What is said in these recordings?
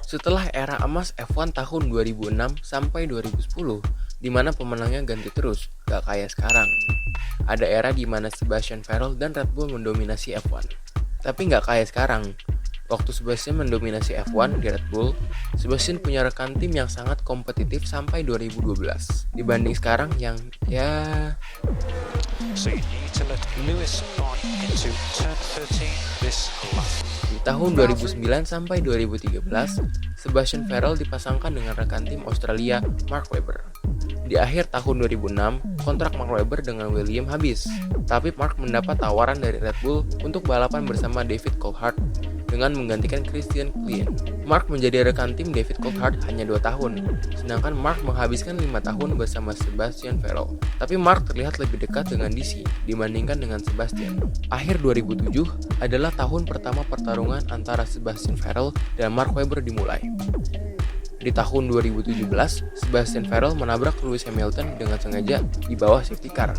Setelah era emas F1 tahun 2006 sampai 2010, di mana pemenangnya ganti terus, gak kayak sekarang. Ada era di mana Sebastian Vettel dan Red Bull mendominasi F1. Tapi gak kayak sekarang. Waktu Sebastian mendominasi F1 di Red Bull, Sebastian punya rekan tim yang sangat kompetitif sampai 2012. Dibanding sekarang yang So you need to let Lewis on into turn 13 this lap. Di tahun 2009 sampai 2013, Sebastian Vettel dipasangkan dengan rekan tim Australia Mark Webber. Di akhir tahun 2006, kontrak Mark Webber dengan Williams habis. Tapi Mark mendapat tawaran dari Red Bull untuk balapan bersama David Coulthard dengan menggantikan Christian Klien. Mark menjadi rekan tim David Coulthard hanya 2 tahun, sedangkan Mark menghabiskan 5 tahun bersama Sebastian Vettel. Tapi Mark terlihat lebih dekat dengan DC dibandingkan dengan Sebastian. Akhir 2007 adalah tahun pertama pertarungan antara Sebastian Vettel dan Mark Webber dimulai. Di tahun 2017, Sebastian Vettel menabrak Lewis Hamilton dengan sengaja di bawah safety car,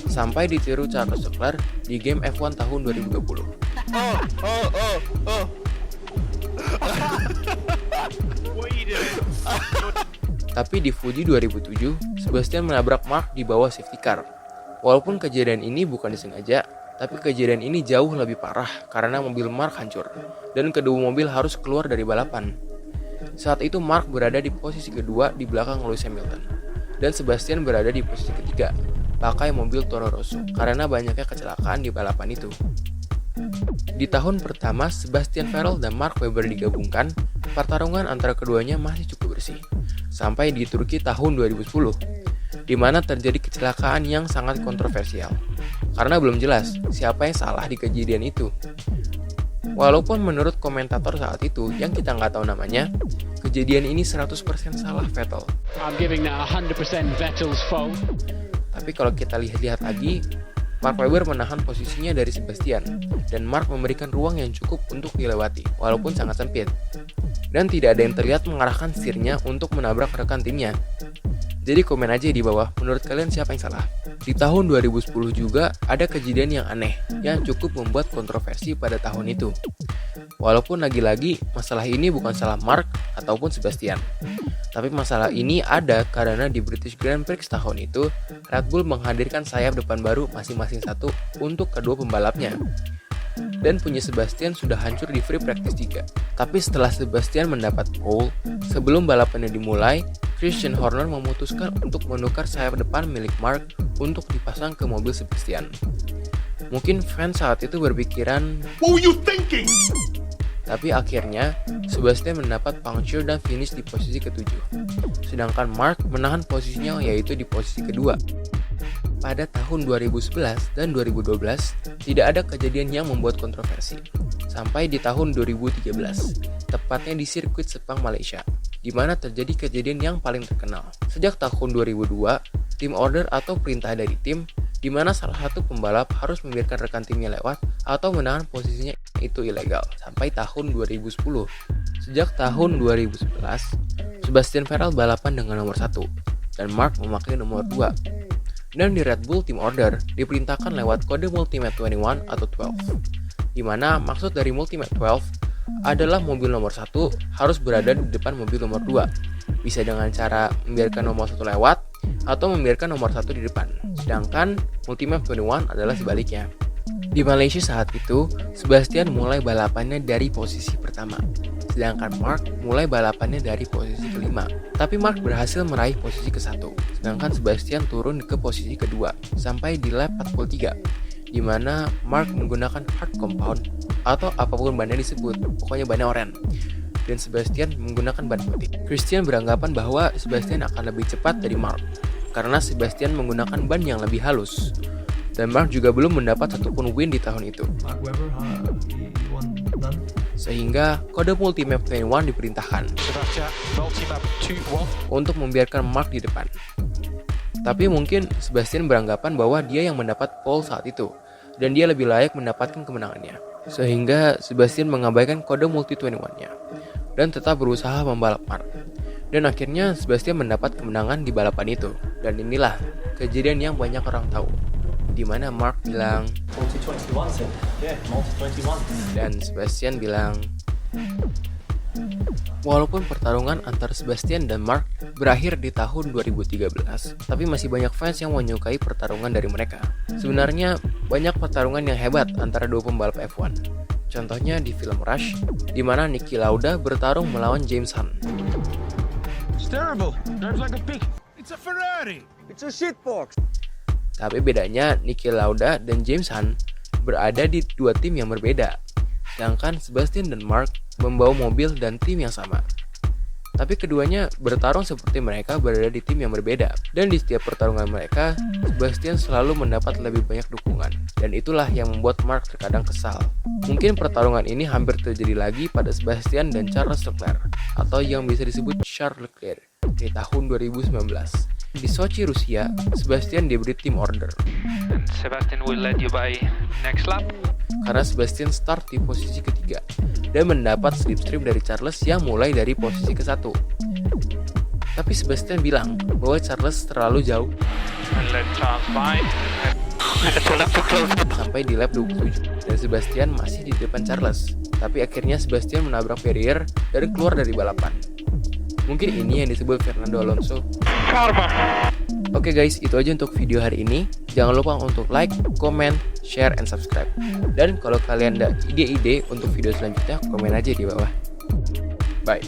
sampai ditiru Charles Leclerc di game F1 tahun 2020. Tapi di Fuji 2007, Sebastian menabrak Mark di bawah safety car. Walaupun kejadian ini bukan disengaja, tapi kejadian ini jauh lebih parah karena mobil Mark hancur, dan kedua mobil harus keluar dari balapan. Saat itu Mark berada di posisi kedua di belakang Lewis Hamilton, dan Sebastian berada di posisi ketiga, pakai mobil Toro Rosso, karena banyaknya kecelakaan di balapan itu. Di tahun pertama Sebastian Vettel dan Mark Webber digabungkan, pertarungan antara keduanya masih cukup bersih, sampai di Turki tahun 2010, di mana terjadi kecelakaan yang sangat kontroversial, karena belum jelas siapa yang salah di kejadian itu. Walaupun menurut komentator saat itu, yang kita nggak tahu namanya, kejadian ini 100% salah Vettel. I'm giving that 100% Vettel's fault. Tapi kalau kita lihat lagi, Mark Webber menahan posisinya dari Sebastian, dan Mark memberikan ruang yang cukup untuk dilewati, walaupun sangat sempit. Dan tidak ada yang terlihat mengarahkan setirnya untuk menabrak rekan timnya. Jadi komen aja di bawah, menurut kalian siapa yang salah? Di tahun 2010 juga ada kejadian yang aneh, yang cukup membuat kontroversi pada tahun itu. Walaupun lagi-lagi, masalah ini bukan salah Mark ataupun Sebastian. Tapi masalah ini ada karena di British Grand Prix tahun itu, Red Bull menghadirkan sayap depan baru masing-masing satu untuk kedua pembalapnya. Dan punya Sebastian sudah hancur di free practice 3. Tapi setelah Sebastian mendapat pole, sebelum balapannya dimulai, Christian Horner memutuskan untuk menukar sayap depan milik Mark untuk dipasang ke mobil Sebastian. Mungkin fans saat itu berpikiran, What were you thinking? tapi akhirnya Sebastian mendapat puncture dan finish di posisi ke-7. Sedangkan Mark menahan posisinya yaitu di posisi kedua. Pada tahun 2011 dan 2012, tidak ada kejadian yang membuat kontroversi. Sampai di tahun 2013, tepatnya di sirkuit Sepang Malaysia, di mana terjadi kejadian yang paling terkenal. Sejak tahun 2002, tim order atau perintah dari tim, di mana salah satu pembalap harus membiarkan rekan timnya lewat atau menahan posisinya itu ilegal, sampai tahun 2010. Sejak tahun 2011, Sebastian Vettel balapan dengan nomor 1, dan Mark memakai nomor 2. Dan di Red Bull Team Order diperintahkan lewat kode Multimate 21 atau 12, di mana maksud dari Multimate 12 adalah mobil nomor 1 harus berada di depan mobil nomor 2. Bisa dengan cara membiarkan nomor 1 lewat atau membiarkan nomor 1 di depan. Sedangkan Multimate 21 adalah sebaliknya. Di Malaysia saat itu, Sebastian mulai balapannya dari posisi pertama, sedangkan Mark mulai balapannya dari posisi kelima. Tapi Mark berhasil meraih posisi ke-1, sedangkan Sebastian turun ke posisi kedua sampai di lap 43, di mana Mark menggunakan hard compound atau apapun bannya disebut, pokoknya bannya oranye, dan Sebastian menggunakan ban putih. Christian beranggapan bahwa Sebastian akan lebih cepat dari Mark karena Sebastian menggunakan ban yang lebih halus. Dan Mark juga belum mendapat satupun win di tahun itu. Mark Webber, he won none. Sehingga kode Multimap 21 diperintahkan untuk membiarkan Mark di depan. Tapi mungkin Sebastian beranggapan bahwa dia yang mendapat pole saat itu, dan dia lebih layak mendapatkan kemenangannya. Sehingga Sebastian mengabaikan kode Multi 21-nya, dan tetap berusaha membalap Mark. Dan akhirnya Sebastian mendapat kemenangan di balapan itu. Dan inilah kejadian yang banyak orang tahu, di mana Mark bilang Multi 21 sih. Yeah, Multi 21. dan Sebastian bilang Walaupun pertarungan antara Sebastian dan Mark berakhir di tahun 2013, tapi masih banyak fans yang menyukai pertarungan dari mereka. Sebenarnya, banyak pertarungan yang hebat antara dua pembalap F1. Contohnya di film Rush, di mana Niki Lauda bertarung melawan James Hunt. It's terrible. Drives like a pig. It's a Ferrari. It's a shitbox. Tapi bedanya, Niki Lauda dan James Hunt berada di dua tim yang berbeda, sedangkan Sebastian dan Mark membawa mobil dan tim yang sama. Tapi keduanya bertarung seperti mereka berada di tim yang berbeda, dan di setiap pertarungan mereka, Sebastian selalu mendapat lebih banyak dukungan, dan itulah yang membuat Mark terkadang kesal. Mungkin pertarungan ini hampir terjadi lagi pada Sebastian dan Charles Leclerc, atau yang bisa disebut Charles Leclerc, di tahun 2019. Di Sochi, Rusia, Sebastian diberi tim order. And Sebastian will lead you by next lap. Karena Sebastian start di posisi ketiga dan mendapat slipstream dari Charles yang mulai dari posisi ke-1. Tapi Sebastian bilang bahwa Charles terlalu jauh And let Charles by. sampai di lap 27 dan Sebastian masih di depan Charles. Tapi akhirnya Sebastian menabrak barrier dan keluar dari balapan. Mungkin ini yang disebut Fernando Alonso. Oke guys, itu aja untuk video hari ini. Jangan lupa untuk like, comment, share, and subscribe. Dan kalau kalian ada ide-ide untuk video selanjutnya, komen aja di bawah. Bye.